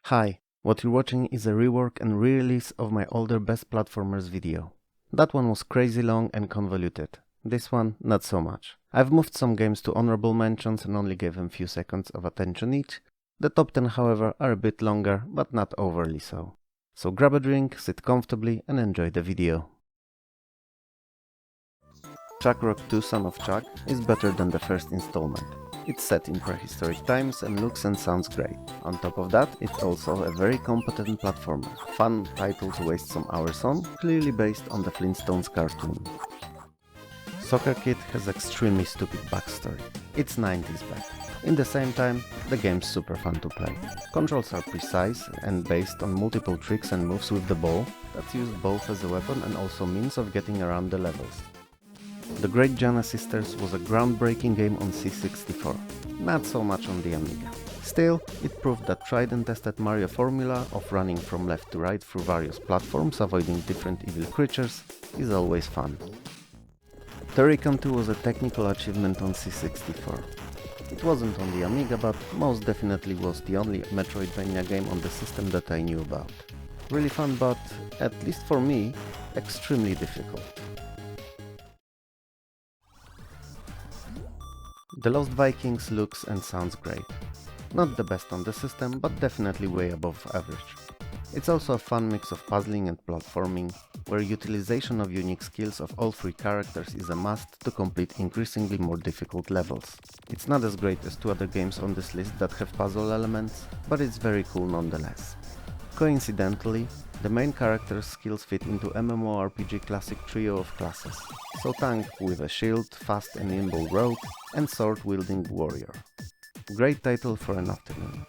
Hi, what you're watching is a rework and re-release of my older Best Platformers video. That one was crazy long and convoluted. This one, not so much. I've moved some games to honorable mentions and only gave them few seconds of attention each. The top 10, however, are a bit longer, but not overly so. So grab a drink, sit comfortably and enjoy the video. Chuck Rock 2 Son of Chuck is better than the first installment. It's set in prehistoric times and looks and sounds great. On top of that, it's also a very competent platformer. Fun title to waste some hours on, clearly based on the Flintstones cartoon. Soccer Kid has extremely stupid backstory. It's 90s back. In the same time, the game's super fun to play. Controls are precise and based on multiple tricks and moves with the ball that's used both as a weapon and also means of getting around the levels. The Great Giana Sisters was a groundbreaking game on C64, not so much on the Amiga. Still, it proved that tried and tested Mario formula of running from left to right through various platforms avoiding different evil creatures is always fun. Turrican 2 was a technical achievement on C64. It wasn't on the Amiga, but most definitely was the only Metroidvania game on the system that I knew about. Really fun, but, at least for me, extremely difficult. The Lost Vikings looks and sounds great. Not the best on the system, but definitely way above average. It's also a fun mix of puzzling and platforming, where utilization of unique skills of all three characters is a must to complete increasingly more difficult levels. It's not as great as two other games on this list that have puzzle elements, but it's very cool nonetheless. Coincidentally, the main character's skills fit into MMORPG classic trio of classes, so tank with a shield, fast and nimble rogue, and sword-wielding warrior. Great title for an afternoon.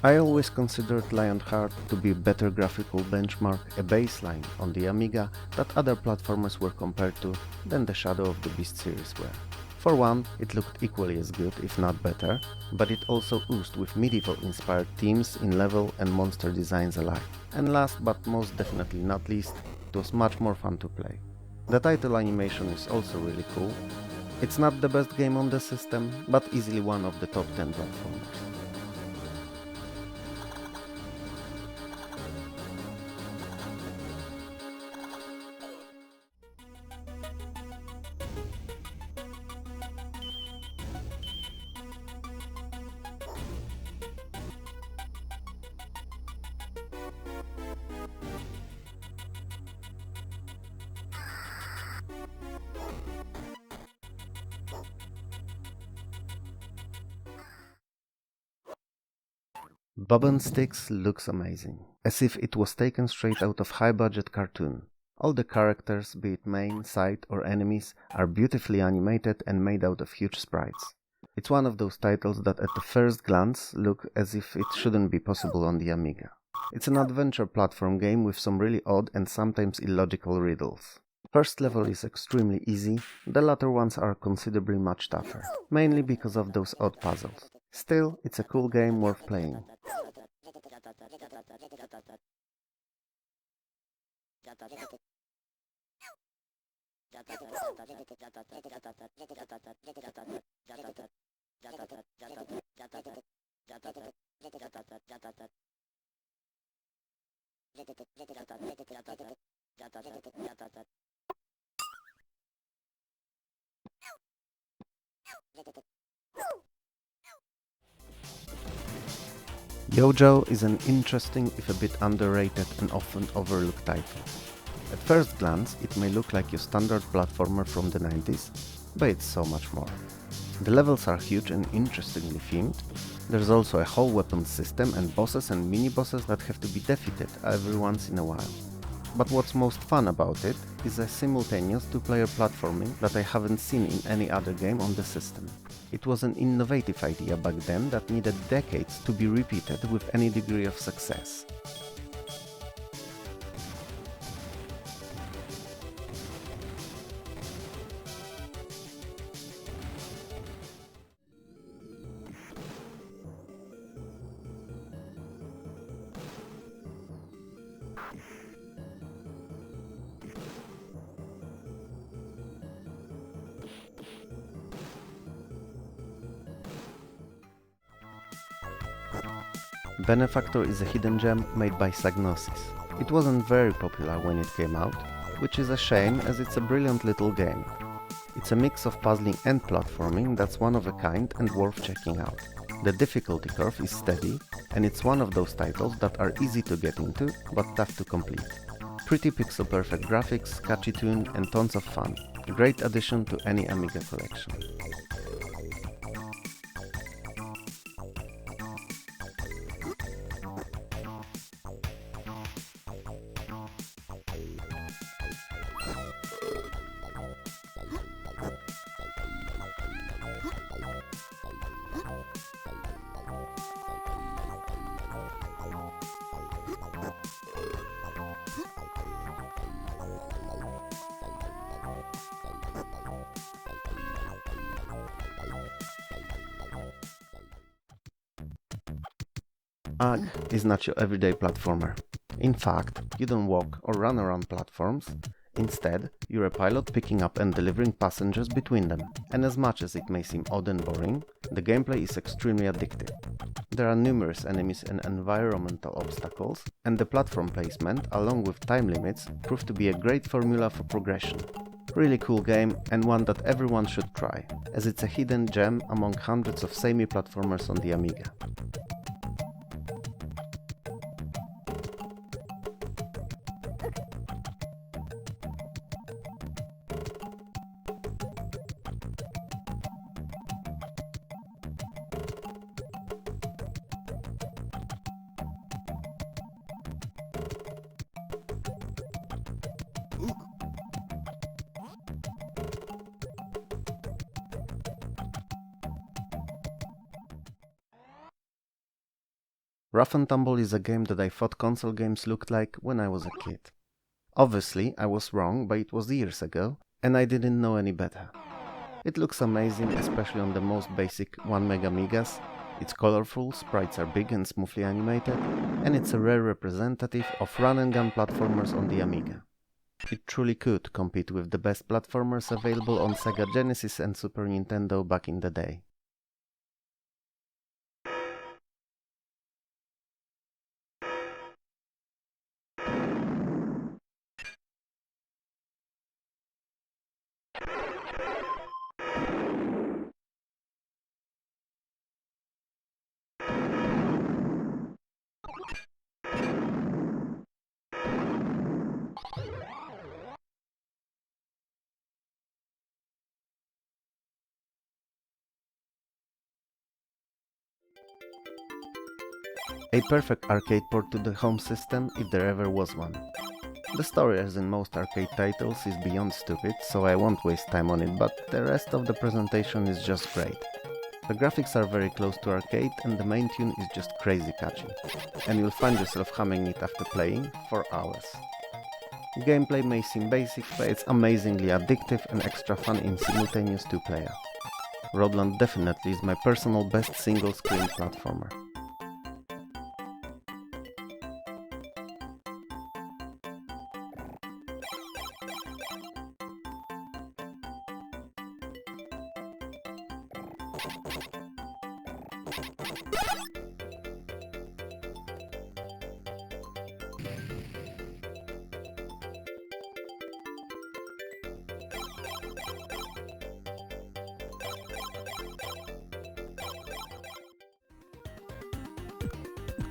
I always considered Lionheart to be a better graphical benchmark, a baseline on the Amiga that other platformers were compared to than the Shadow of the Beast series were. For one, it looked equally as good, if not better, but it also oozed with medieval-inspired themes in level and monster designs alike. And last but most definitely not least, it was much more fun to play. The title animation is also really cool. It's not the best game on the system, but easily one of the top 10 platformers. Bubba'n'Stix looks amazing, as if it was taken straight out of high-budget cartoon. All the characters, be it main, side or enemies, are beautifully animated and made out of huge sprites. It's one of those titles that at the first glance look as if it shouldn't be possible on the Amiga. It's an adventure platform game with some really odd and sometimes illogical riddles. First level is extremely easy, the latter ones are considerably much tougher, mainly because of those odd puzzles. Still, it's a cool game worth playing. Yojo is an interesting, if a bit underrated and often overlooked title. At first glance, it may look like your standard platformer from the 90s, but it's so much more. The levels are huge and interestingly themed. There's also a whole weapons system and bosses and mini-bosses that have to be defeated every once in a while. But what's most fun about it is a simultaneous two-player platforming that I haven't seen in any other game on the system. It was an innovative idea back then that needed decades to be repeated with any degree of success. Benefactor is a hidden gem made by Psygnosis. It wasn't very popular when it came out, which is a shame as it's a brilliant little game. It's a mix of puzzling and platforming that's one of a kind and worth checking out. The difficulty curve is steady, and it's one of those titles that are easy to get into, but tough to complete. Pretty pixel-perfect graphics, catchy tune, and tons of fun. A great addition to any Amiga collection. AG is not your everyday platformer. In fact, you don't walk or run around platforms. Instead, you're a pilot picking up and delivering passengers between them. And as much as it may seem odd and boring, the gameplay is extremely addictive. There are numerous enemies and environmental obstacles, and the platform placement, along with time limits, prove to be a great formula for progression. Really cool game, and one that everyone should try, as it's a hidden gem among hundreds of samey platformers on the Amiga. Ruff'n'Tumble is a game that I thought console games looked like when I was a kid. Obviously, I was wrong, but it was years ago, and I didn't know any better. It looks amazing, especially on the most basic 1 meg Amigas. It's colorful, sprites are big and smoothly animated, and it's a rare representative of run-and-gun platformers on the Amiga. It truly could compete with the best platformers available on Sega Genesis and Super Nintendo back in the day. A perfect arcade port to the home system if there ever was one. The story, as in most arcade titles, is beyond stupid, so I won't waste time on it, but the rest of the presentation is just great. The graphics are very close to arcade and the main tune is just crazy catchy, and you'll find yourself humming it after playing for hours. Gameplay may seem basic, but it's amazingly addictive and extra fun in simultaneous two-player. Rodland definitely is my personal best single-screen platformer.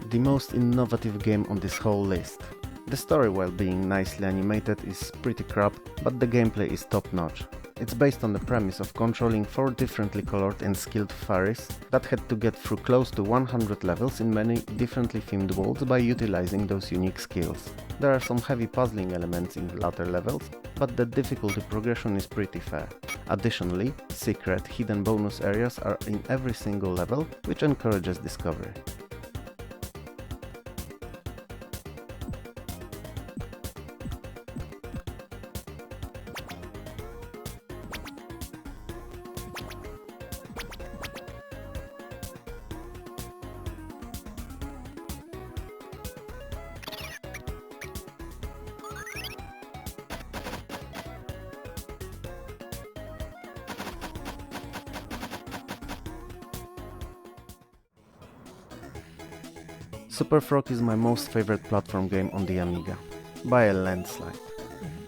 The most innovative game on this whole list. The story, while being nicely animated, is pretty crap, but the gameplay is top-notch. It's based on the premise of controlling 4 differently colored and skilled furries that had to get through close to 100 levels in many differently themed worlds by utilizing those unique skills. There are some heavy puzzling elements in the latter levels, but the difficulty progression is pretty fair. Additionally, secret, hidden bonus areas are in every single level, which encourages discovery. Superfrog is my most favorite platform game on the Amiga, by a landslide.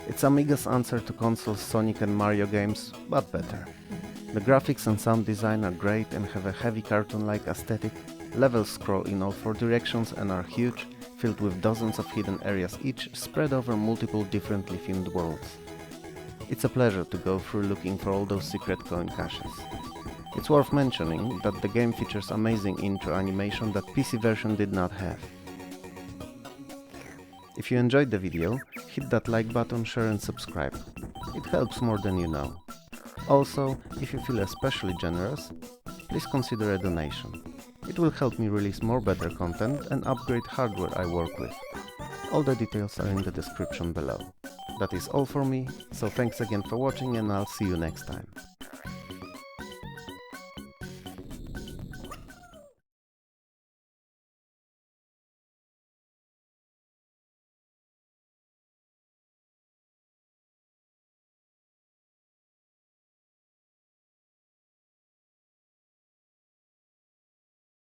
It's Amiga's answer to consoles Sonic and Mario games, but better. The graphics and sound design are great and have a heavy cartoon-like aesthetic. Levels scroll in all 4 directions and are huge, filled with dozens of hidden areas each, spread over multiple differently themed worlds. It's a pleasure to go through looking for all those secret coin caches. It's worth mentioning that the game features amazing intro animation that PC version did not have. If you enjoyed the video, hit that like button, share and subscribe. It helps more than you know. Also, if you feel especially generous, please consider a donation. It will help me release more better content and upgrade hardware I work with. All the details are in the description below. That is all for me, so thanks again for watching and I'll see you next time.